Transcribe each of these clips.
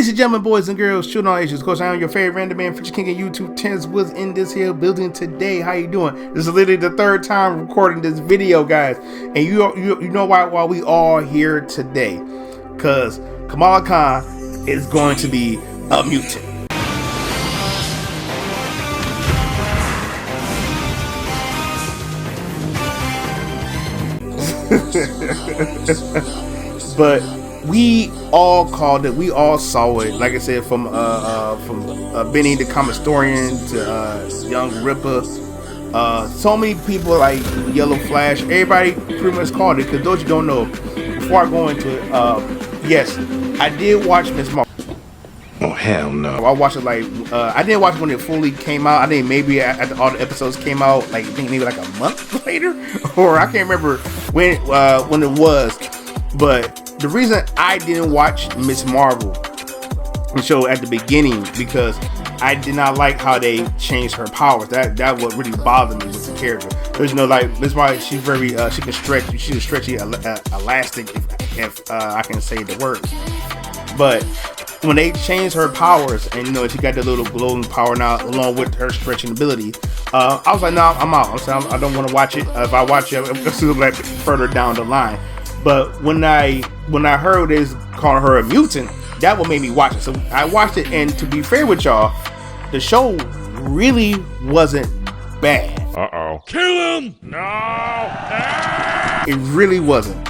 Ladies and gentlemen, boys and girls, children all ages, of course, I am your favorite random man, Future King and YouTube 10s was in this here building today. How you doing? This is literally the third time recording this video, guys. And you know why we all here today? Because Kamala Khan is going to be a mutant. But we all called it. We all saw it. Like I said, from Benny the Commisstorian to Young Ripper. So many people like Yellow Flash. Everybody pretty much called it. Because those you don't know, before I go into it, yes, I did watch Miss Marvel. Oh hell no! I watched it like I didn't watch it when it fully came out. I think maybe after all the episodes came out, like I think maybe like a month later, or I can't remember when it was. But the reason I didn't watch Miss Marvel show at the beginning because I did not like how they changed her powers. That what really bothered me with the character. There's no like that's why she's very she can stretch. She's a stretchy elastic if I can say the word. But when they changed her powers and she got the little glowing power now along with her stretching ability, I was like, no, I'm out. I'm saying I don't want to watch it. If I watch it, it's like further down the line. But when I heard they was calling her a mutant, that what made me watch it. So I watched it, and to be fair with y'all, the show really wasn't bad. Kill him! No! It really wasn't.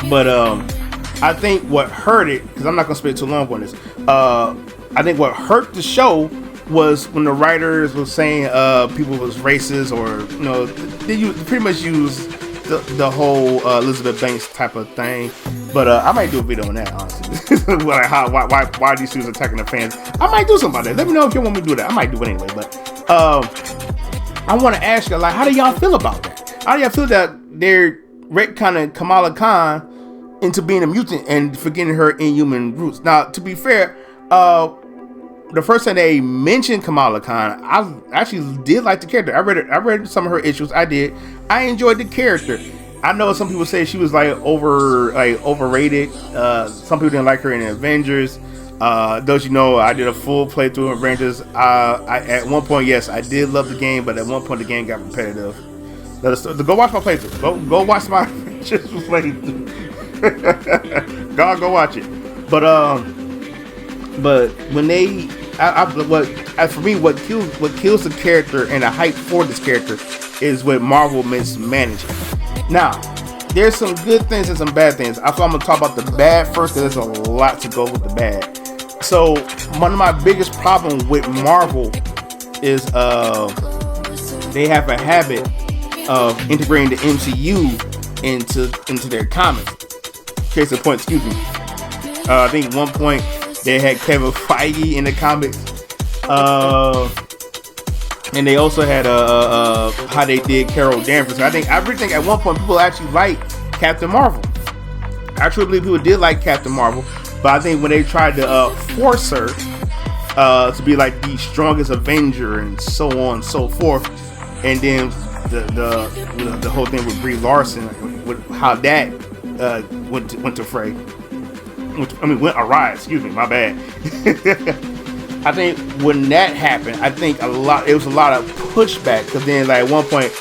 But I think what hurt it, because I'm not gonna spend too long on this. I think what hurt the show was when the writers were saying people was racist, or they pretty much used the whole Elizabeth Banks type of thing. But I might do a video on that, honestly. Like why these dudes attacking the fans. I might do something about that. Let me know if you want me to do that. I might do it anyway. But I want to ask you, like, how do y'all feel about that? How do y'all feel that they're retconning Kamala Khan into being a mutant and forgetting her inhuman roots? Now, to be fair, the first time they mentioned Kamala Khan, I actually did like the character. I read some of her issues. I enjoyed the character. I know some people say she was overrated. Some people didn't like her in the Avengers. Those I did a full playthrough of Avengers. At one point, yes, I did love the game, but at one point the game got repetitive. Go watch my playthrough. Go watch my Avengers playthrough. Go watch it. But when they, for me, what kills the character and the hype for this character is what Marvel mismanaging. Now, there's some good things and some bad things. I thought I'm gonna talk about the bad first, because there's a lot to go with the bad. So one of my biggest problems with Marvel is they have a habit of integrating the MCU into their comics. Case in point, excuse me. I think at one point they had Kevin Feige in the comics, and they also had how they did Carol Danvers. I think at one point people actually liked Captain Marvel. I truly believe people did like Captain Marvel, but I think when they tried to force her to be like the strongest Avenger and so on and so forth, and then the whole thing with Brie Larson, with how that went to fray. Went awry. Excuse me, my bad. I think when that happened, I think it was a lot of pushback, because then like at one point,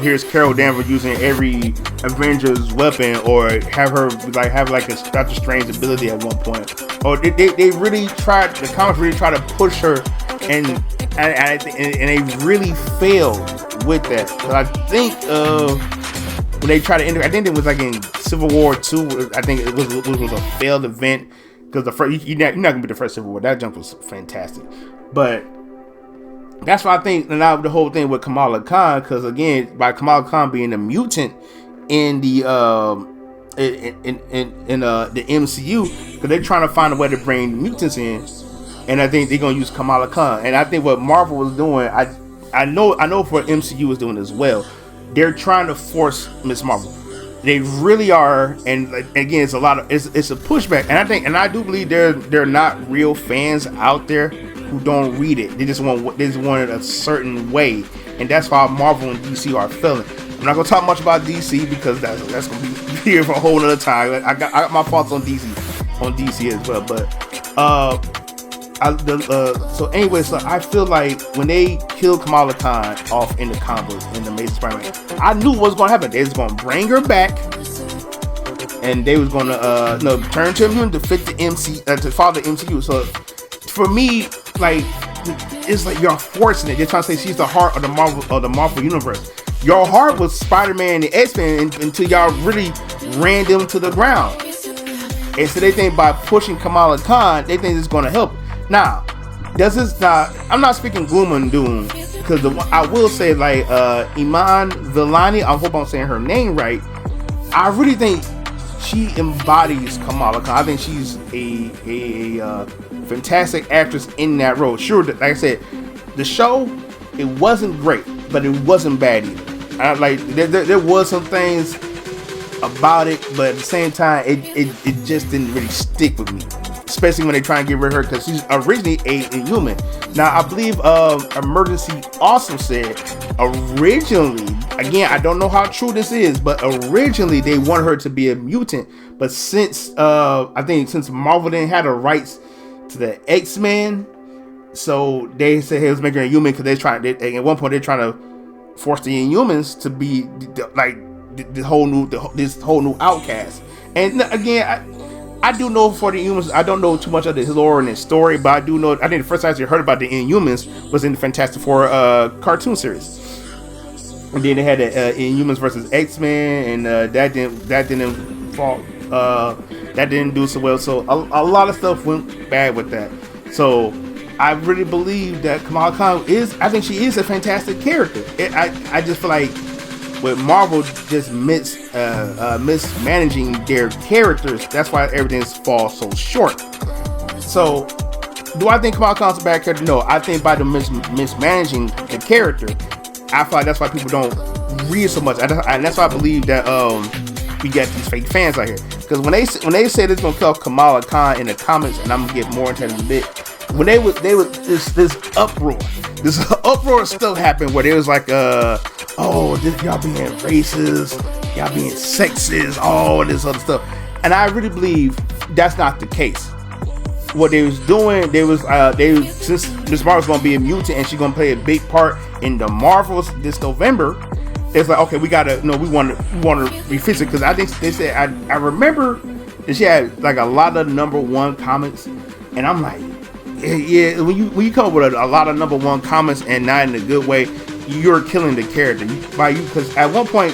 here's Carol Danvers using every Avengers weapon, or have like a Doctor Strange ability at one point, or they really tried. The comics really tried to push her, and they really failed with that. But I think when they tried to enter, I think it was like in Civil War 2. I think it was a failed event, because the first you're not gonna be the first Civil War. That jump was fantastic, but that's why I think now the whole thing with Kamala Khan, because again, by Kamala Khan being a mutant in the the MCU, because they're trying to find a way to bring mutants in, and I think they're gonna use Kamala Khan. And I think what Marvel was doing, I know for what MCU is doing as well. They're trying to force Miss Marvel. They really are, and again, it's a pushback. And I do believe they're not real fans out there who don't read it. They just want it a certain way, and that's why Marvel and DC are failing. I'm not gonna talk much about DC because that's gonna be here for a whole other time. I got my thoughts on DC as well, but So anyway, so I feel like when they killed Kamala Khan off in the comics in the Amazing Spider-Man, I knew what was going to happen. They was going to bring her back, and they was going to turn to him to fit the to follow the MCU. So for me, like, it's like you're forcing it. They're trying to say she's the heart of the Marvel universe. Your heart was Spider-Man and the X-Men until y'all really ran them to the ground. And so they think by pushing Kamala Khan, they think it's going to help. Now, does this not? I'm not speaking gloom and doom, because I will say, like, Iman Vellani, I hope I'm saying her name right. I really think she embodies Kamala Khan. I think she's a fantastic actress in that role. Sure, like I said, the show, it wasn't great, but it wasn't bad either. There was some things about it, but at the same time, it just didn't really stick with me. Especially when they try and get rid of her, because she's originally a Inhuman. Now, I believe Emergency also said originally, again, I don't know how true this is, but originally they wanted her to be a mutant. But since since Marvel didn't have the rights to the X-Men, so they said he was making her a human, because at one point they're trying to force the Inhumans to be this whole new outcast. And again, I do know for the Inhumans, I don't know too much of the lore and the story, but I do know, I think the first time I heard about the Inhumans was in the Fantastic Four cartoon series. And then they had the Inhumans versus X-Men, and that didn't do so well. So a lot of stuff went bad with that. So I really believe that Kamala Khan I think she is a fantastic character. I just feel like with Marvel just mismanaging their characters, that's why everything falls so short. So, do I think Kamala Khan's a bad character? No, I think by the mismanaging the character, I feel like that's why people don't read so much, and that's why I believe that we got these fake fans out here. Because when they say they're gonna kill Kamala Khan in the comics, and I'm gonna get more into it in a bit, when they was this uproar still happened where it was like y'all being racist, y'all being sexist, all this other stuff, and I really believe that's not the case. What they was doing, since Miss Marvel's gonna be a mutant and she's gonna play a big part in the Marvels this November, it's like, okay, we want to revisit, because I think they said I remember that she had like a lot of #1 comments, and I'm like, yeah, when you come up with a lot of #1 comments and not in a good way, you're killing the character because at one point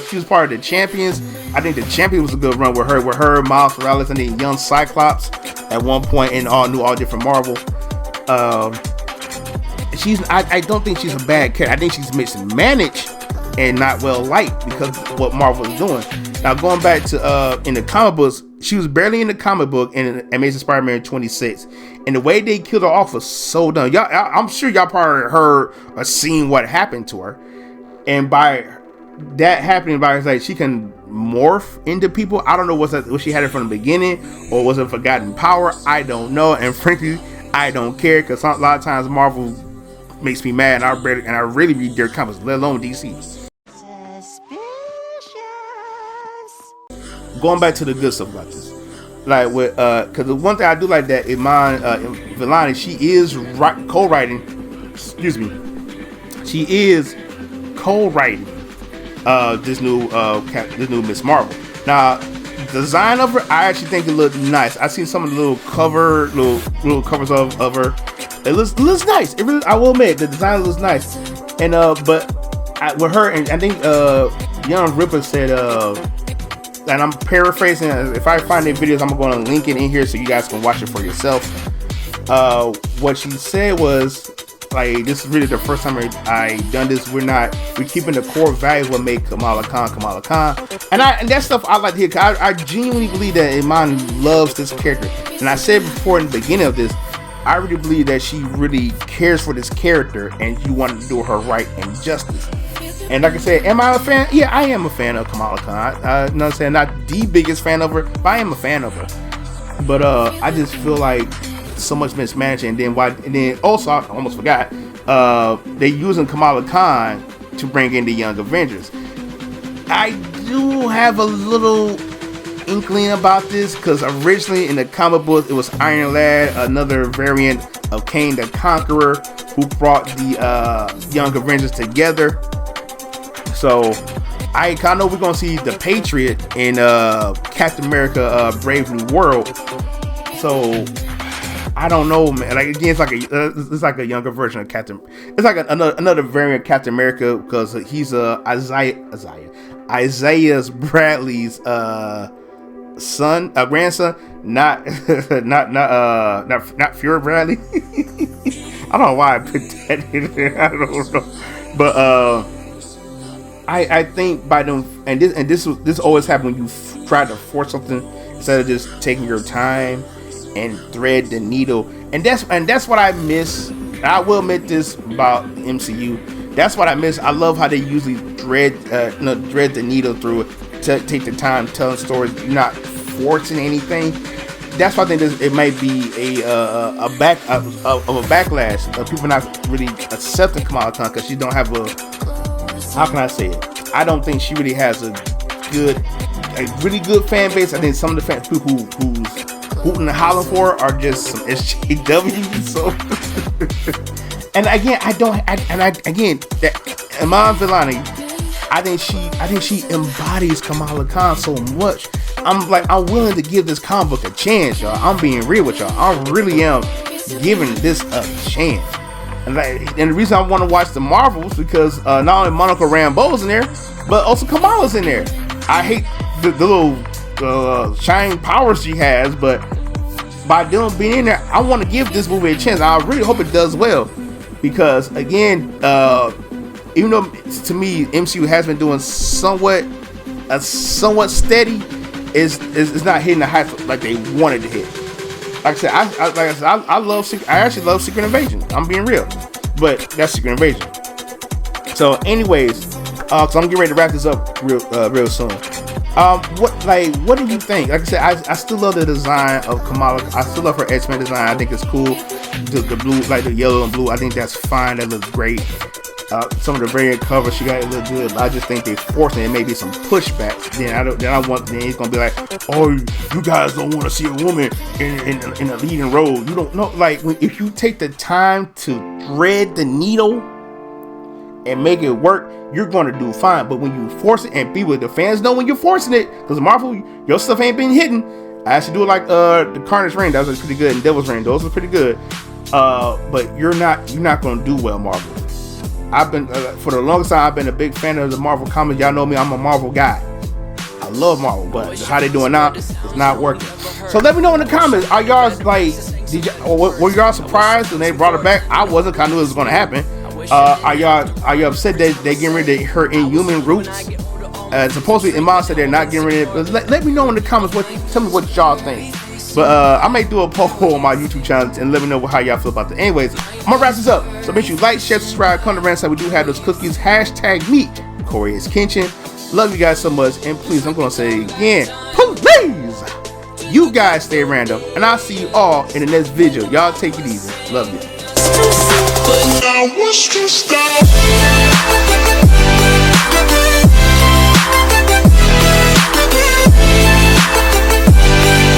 she was part of the Champions. I think the Champions was a good run with her, Miles Morales, and the young Cyclops at one point, and all different Marvel. I don't think she's a bad character. I think she's mismanaged and not well liked because of what Marvel is doing. Now, going back to in the comic books, she was barely in the comic book in Amazing Spider-Man 26, and the way they killed her off was so dumb. I'm sure y'all probably heard or seen what happened to her, and by that happening, like she can morph into people. I don't know was she had it from the beginning, or was it forgotten power? I don't know, and frankly, I don't care, because a lot of times Marvel makes me mad, and I really read their comics, let alone DC. Going back to the good stuff about this, like with because the one thing I do like that Iman Vellani, she is co-writing. Excuse me, she is co-writing this new Miss Marvel. Now, the design of her, I actually think it looked nice. I seen some of the little covers of her. It looks nice. It really, I will admit, the design looks nice. And with her, and I think Young Ripper said, and I'm paraphrasing, if I find any videos, I'm going to link it in here so you guys can watch it for yourself. What she said was, like, this is really the first time I done this. We're keeping the core values what make Kamala Khan. And that stuff I like to hear, because I genuinely believe that Iman loves this character. And I said before in the beginning of this, I really believe that she really cares for this character, and you want to do her right and justice. And like I said, am I a fan? Yeah, I am a fan of Kamala Khan. You know what I'm saying? Not the biggest fan of her, but I am a fan of her. But I just feel like so much mismanagement. And then also, I almost forgot, they using Kamala Khan to bring in the Young Avengers. I do have a little inkling about this because originally in the comic book it was Iron Lad, another variant of Kang the Conqueror, who brought the Young Avengers together. So I know we're gonna see the Patriot in Captain America: Brave New World. So I don't know, man. Like again, it's like a younger version of Captain. It's like another variant of Captain America because he's Isaiah Bradley's grandson, not Fury Bradley. I don't know why I put that in there. I don't know, but I think by them, and this always happens when you try to force something instead of just taking your time and thread the needle, and that's what I miss. I will admit this about MCU. That's what I miss. I love how they usually thread the needle through it to take the time telling stories. You're not forcing anything. That's why I think it might be a backlash of people not really accepting Kamala Khan because she don't have a, how can I say it? I don't think she really has a really good fan base. I think some of the people who's hooting and hollering for her are just some SJWs. So, and again, that Iman Vellani, I think she embodies Kamala Khan so much. I'm willing to give this comic book a chance, y'all. I'm being real with y'all. I really am giving this a chance. And the reason I want to watch the Marvels because not only Monica Rambeau's in there, but also Kamala's in there. I hate the little shining powers she has, but by them being in there, I want to give this movie a chance. I really hope it does well because again, even though to me MCU has been doing somewhat steady, is not hitting the heights like they wanted to hit. Like I said, I actually love Secret Invasion. I'm being real, but that's Secret Invasion. So, anyways, because I'm getting ready to wrap this up real soon. What do you think? Like I said, I still love the design of Kamala. I still love her X-Men design. I think it's cool. The blue, like the yellow and blue, I think that's fine. That looks great. Some of the variant covers she got, it look good. But I just think they forced it. It may be some pushbacks. Then he's gonna be like, oh, you guys don't want to see a woman in a leading role. You don't know. Like if you take the time to thread the needle and make it work, you're gonna do fine. But when you force it, and people, the fans know when you're forcing it, because Marvel, your stuff ain't been hidden. I actually do it like the Carnage Reign. That was pretty good, and Devil's Reign. Those are pretty good. But you're not gonna do well, Marvel. I've been for the longest time. I've been a big fan of the Marvel comics. Y'all know me. I'm a Marvel guy. I love Marvel, but how they doing now, it's not working. So let me know in the comments. Are y'all like? Were y'all surprised when they brought her back? I wasn't. I knew it was going to happen. Are y'all upset that they getting rid of her Inhuman roots? Supposedly, Iman said they're not getting rid of it. But let me know in the comments. Tell me what y'all think. But I may do a poll on my YouTube channel and let me know how y'all feel about that. Anyways, I'm gonna wrap this up. So make sure you like, share, subscribe, come to Rant. We do have those cookies. #me, Corey is Kenshin. Love you guys so much. And please, I'm gonna say it again, please, you guys stay random. And I'll see you all in the next video. Y'all take it easy. Love you.